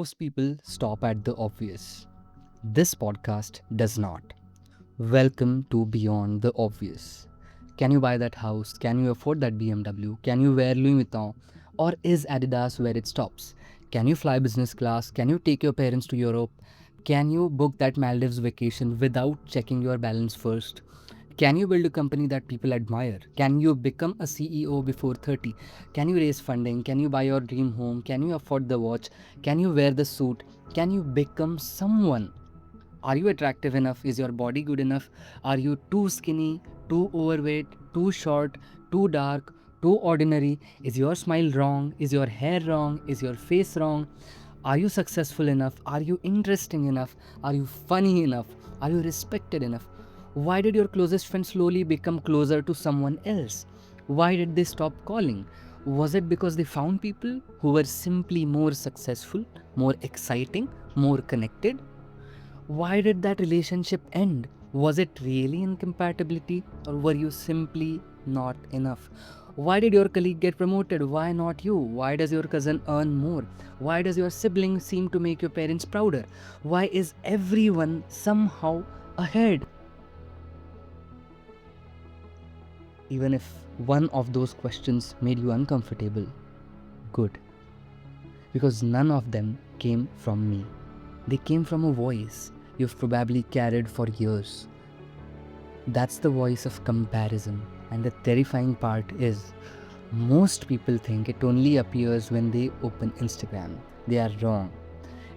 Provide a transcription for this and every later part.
Most people stop at the obvious. This podcast does not. Welcome to Beyond the Obvious. Can you buy that house? Can you afford that BMW? Can you wear Louis Vuitton? Or is Adidas where it stops? Can you fly business class? Can you take your parents to Europe? Can you book that Maldives vacation without checking your balance first? Can you build a company that people admire? Can you become a CEO before 30? Can you raise funding? Can you buy your dream home? Can you afford the watch? Can you wear the suit? Can you become someone? Are you attractive enough? Is your body good enough? Are you too skinny, too overweight, too short, too dark, too ordinary? Is your smile wrong? Is your hair wrong? Is your face wrong? Are you successful enough? Are you interesting enough? Are you funny enough? Are you respected enough? Why did your closest friend slowly become closer to someone else? Why did they stop calling? Was it because they found people who were simply more successful, more exciting, more connected? Why did that relationship end? Was it really incompatibility, or were you simply not enough? Why did your colleague get promoted? Why not you? Why does your cousin earn more? Why does your sibling seem to make your parents prouder? Why is everyone somehow ahead? Even if one of those questions made you uncomfortable, good. Because none of them came from me. They came from a voice you've probably carried for years. That's the voice of comparison. And the terrifying part is, most people think it only appears when they open Instagram. They are wrong.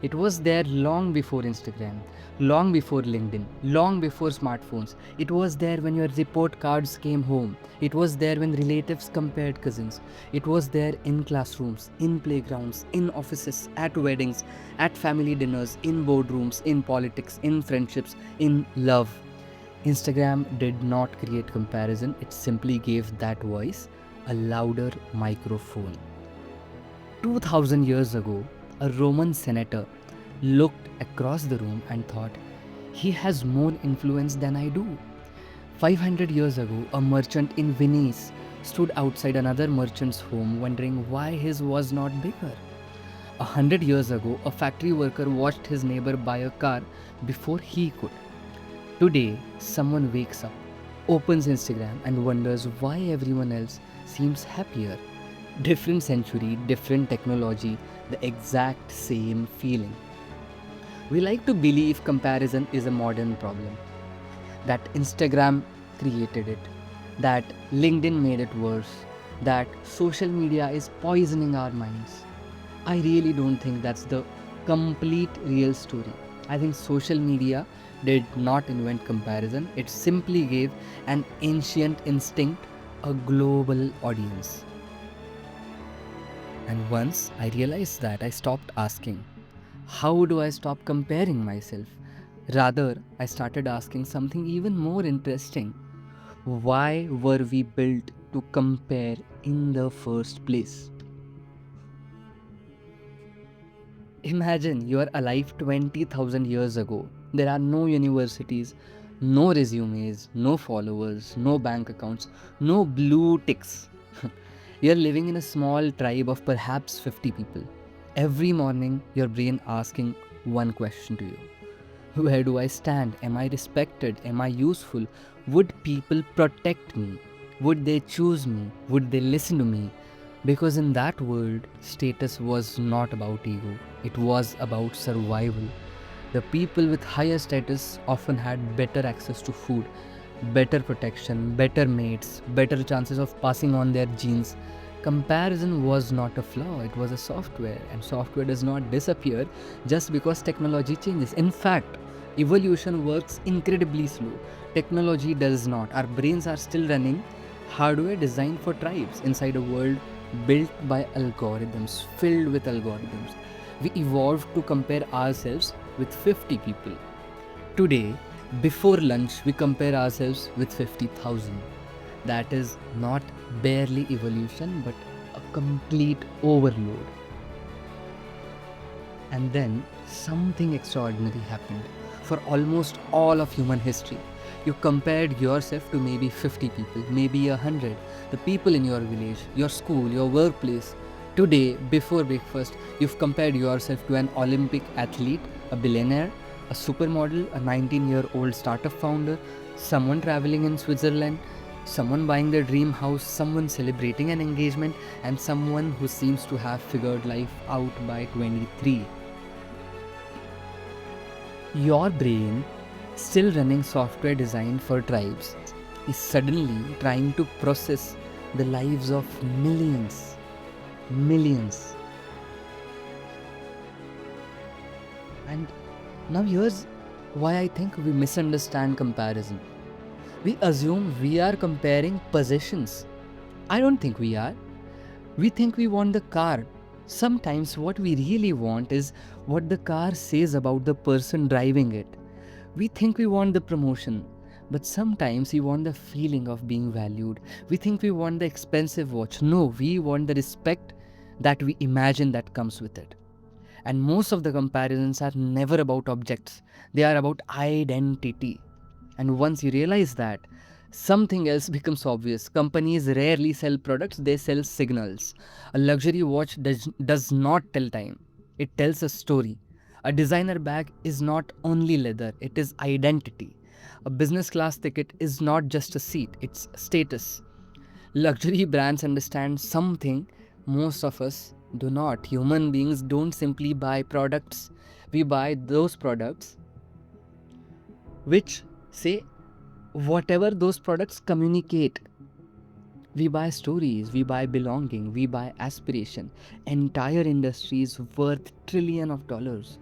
It was there long before Instagram, long before LinkedIn, long before smartphones. It was there when your report cards came home. It was there when relatives compared cousins. It was there in classrooms, in playgrounds, in offices, at weddings, at family dinners, in boardrooms, in politics, in friendships, in love. Instagram did not create comparison, it simply gave that voice a louder microphone. 2000 years ago, a Roman senator looked across the room and thought, he has more influence than I do. 500 years ago, a merchant in Venice stood outside another merchant's home wondering why his was not bigger. 100 years ago, a factory worker watched his neighbor buy a car before he could. Today, someone wakes up, opens Instagram, and wonders why everyone else seems happier. Different century, different technology, the exact same feeling. We like to believe comparison is a modern problem, that Instagram created it, that LinkedIn made it worse, that social media is poisoning our minds. I really don't think that's the complete real story. I think social media did not invent comparison, it simply gave an ancient instinct a global audience. And once I realized that, I stopped asking, how do I stop comparing myself? Rather, I started asking something even more interesting. Why were we built to compare in the first place? Imagine you are alive 20,000 years ago. There are no universities, no resumes, no followers, no bank accounts, no blue ticks. You're living in a small tribe of perhaps 50 people. Every morning, your brain asking one question to you. Where do I stand? Am I respected? Am I useful? Would people protect me? Would they choose me? Would they listen to me? Because in that world, status was not about ego, it was about survival. The people with higher status often had better access to food, better protection, better mates, better chances of passing on their genes. Comparison was not a flaw, it was a software, and software does not disappear just because technology changes. In fact, evolution works incredibly slow. Technology does not. Our brains are still running hardware designed for tribes inside a world built by algorithms, filled with algorithms. We evolved to compare ourselves with 50 people. Today, before lunch, we compare ourselves with 50,000. That is not barely evolution, but a complete overload. And then something extraordinary happened. For almost all of human history, you compared yourself to maybe 50 people, maybe 100, the people in your village, your school, your workplace. Today, before breakfast, you've compared yourself to an Olympic athlete, a billionaire, a supermodel, a 19-year-old startup founder, someone traveling in Switzerland, someone buying their dream house, someone celebrating an engagement, and someone who seems to have figured life out by 23. Your brain, still running software designed for tribes, is suddenly trying to process the lives of millions. And now here's why I think we misunderstand comparison. We assume we are comparing possessions. I don't think we are. We think we want the car. Sometimes what we really want is what the car says about the person driving it. We think we want the promotion, but sometimes we want the feeling of being valued. We think we want the expensive watch. No, we want the respect that we imagine that comes with it. And most of the comparisons are never about objects, they are about identity. And once you realize that, something else becomes obvious. Companies rarely sell products, they sell signals. A luxury watch does not tell time, it tells a story. A designer bag is not only leather, it is identity. A business class ticket is not just a seat, it's status. Luxury brands understand something most of us do not. Human beings don't simply buy products, we buy those products which say whatever those products communicate. We buy stories, we buy belonging, we buy aspiration. Entire industries worth trillions of dollars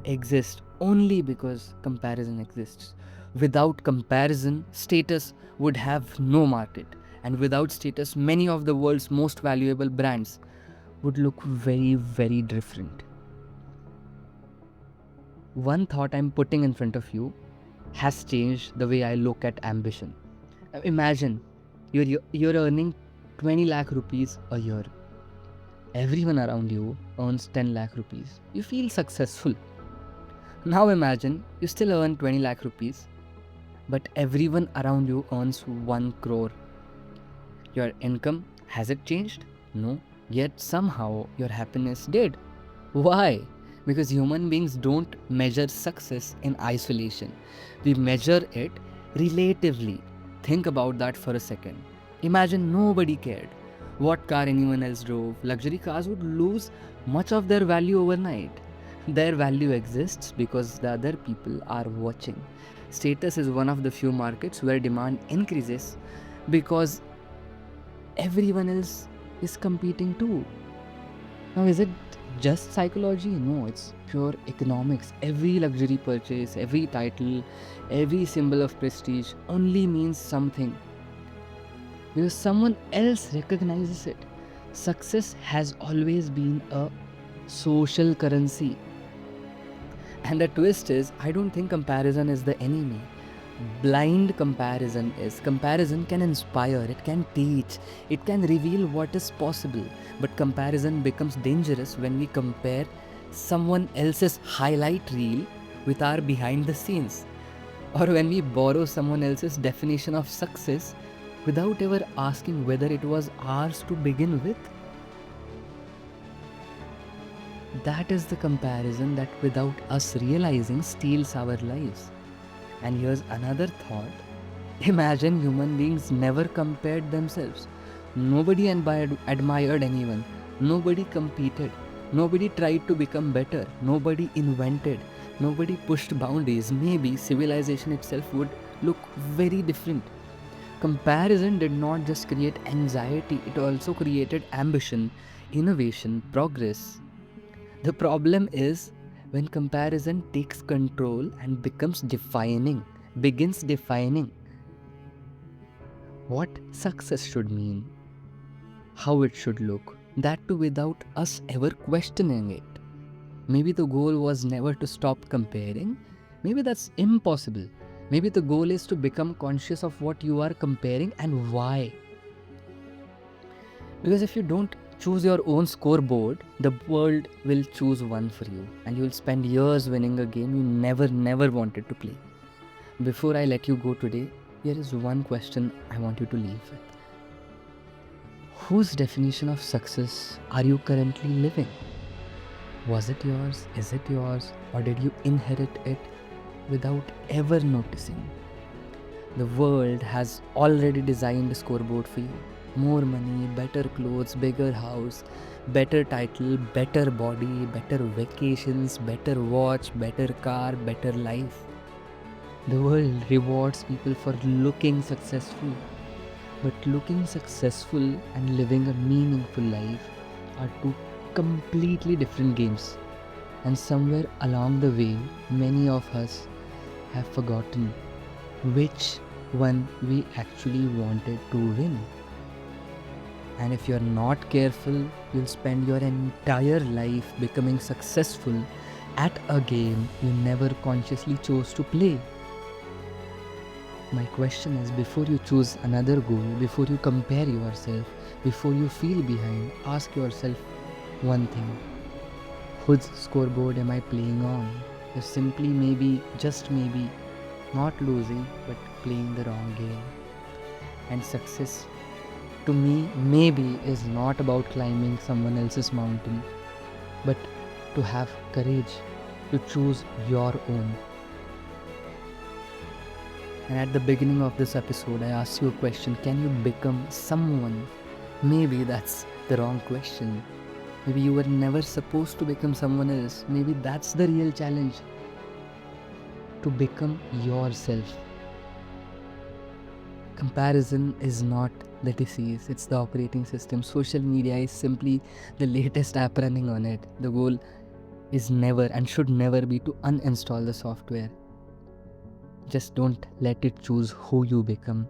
exist only because comparison exists. Without comparison, status would have no market. And without status, many of the world's most valuable brands would look very different. One thought I'm putting in front of you has changed the way I look at ambition. Now imagine you're earning 20 lakh rupees a year. Everyone around you earns 10 lakh rupees. You feel successful. Now imagine you still earn 20 lakh rupees, but everyone around you earns 1 crore. Your income, has it changed? No. Yet somehow your happiness did. Why? Because human beings don't measure success in isolation. We measure it relatively. Think about that for a second. Imagine nobody cared what car anyone else drove. Luxury cars would lose much of their value overnight. Their value exists because the other people are watching. Status is one of the few markets where demand increases because everyone else is competing too. Now, is it just psychology? No, it's pure economics. Every luxury purchase, every title, every symbol of prestige only means something because someone else recognizes it. Success has always been a social currency. And the twist is, I don't think comparison is the enemy. Blind comparison is. Comparison can inspire, it can teach, it can reveal what is possible. But comparison becomes dangerous when we compare someone else's highlight reel with our behind the scenes, or when we borrow someone else's definition of success without ever asking whether it was ours to begin with. That is the comparison that, without us realizing, steals our lives. And here's another thought. Imagine human beings never compared themselves. Nobody admired anyone. Nobody competed. Nobody tried to become better. Nobody invented. Nobody pushed boundaries. Maybe civilization itself would look very different. Comparison did not just create anxiety, it also created ambition, innovation, progress. The problem is when comparison takes control and begins defining what success should mean, how it should look, that too without us ever questioning it. Maybe the goal was never to stop comparing. Maybe that's impossible. Maybe the goal is to become conscious of what you are comparing and why. Because if you don't choose your own scoreboard, the world will choose one for you, and you will spend years winning a game you never wanted to play. Before I let you go today, here is one question I want you to leave with. Whose definition of success are you currently living? Was it yours? Is it yours? Or did you inherit it without ever noticing? The world has already designed a scoreboard for you. More money, better clothes, bigger house, better title, better body, better vacations, better watch, better car, better life. The world rewards people for looking successful. But looking successful and living a meaningful life are two completely different games. And somewhere along the way, many of us have forgotten which one we actually wanted to win. And if you're not careful, you'll spend your entire life becoming successful at a game you never consciously chose to play. My question is, before you choose another goal, before you compare yourself, before you feel behind, ask yourself one thing. Whose scoreboard am I playing on? If simply maybe, just maybe, not losing but playing the wrong game. And success to me maybe is not about climbing someone else's mountain, but to have courage to choose your own. And at the beginning of this episode, I asked you a question: can you become someone? Maybe that's the wrong question. Maybe you were never supposed to become someone else. Maybe that's the real challenge. To become yourself. Comparison is not the disease, it's the operating system. Social media is simply the latest app running on it. The goal is never and should never be to uninstall the software. Just don't let it choose who you become.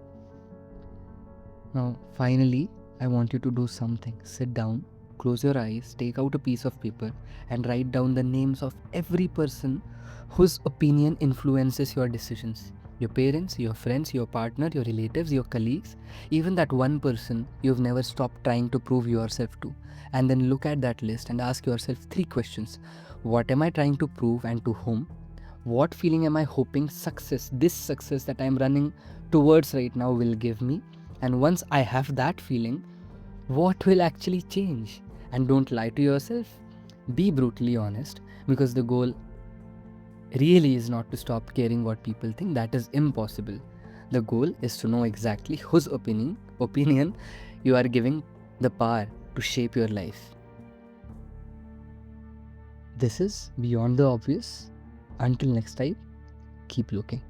Now, finally, I want you to do something. Sit down, close your eyes, take out a piece of paper, and write down the names of every person whose opinion influences your decisions. Your parents, your friends, your partner, your relatives, your colleagues, even that one person you've never stopped trying to prove yourself to. And then look at that list and ask yourself 3 questions. What am I trying to prove and to whom? What feeling am I hoping this success that I'm running towards right now will give me? And once I have that feeling, what will actually change? And don't lie to yourself. Be brutally honest, because the goal really is not to stop caring what people think. That is impossible. The goal is to know exactly whose opinion you are giving the power to shape your life. This is Beyond the Obvious. Until next time, keep looking.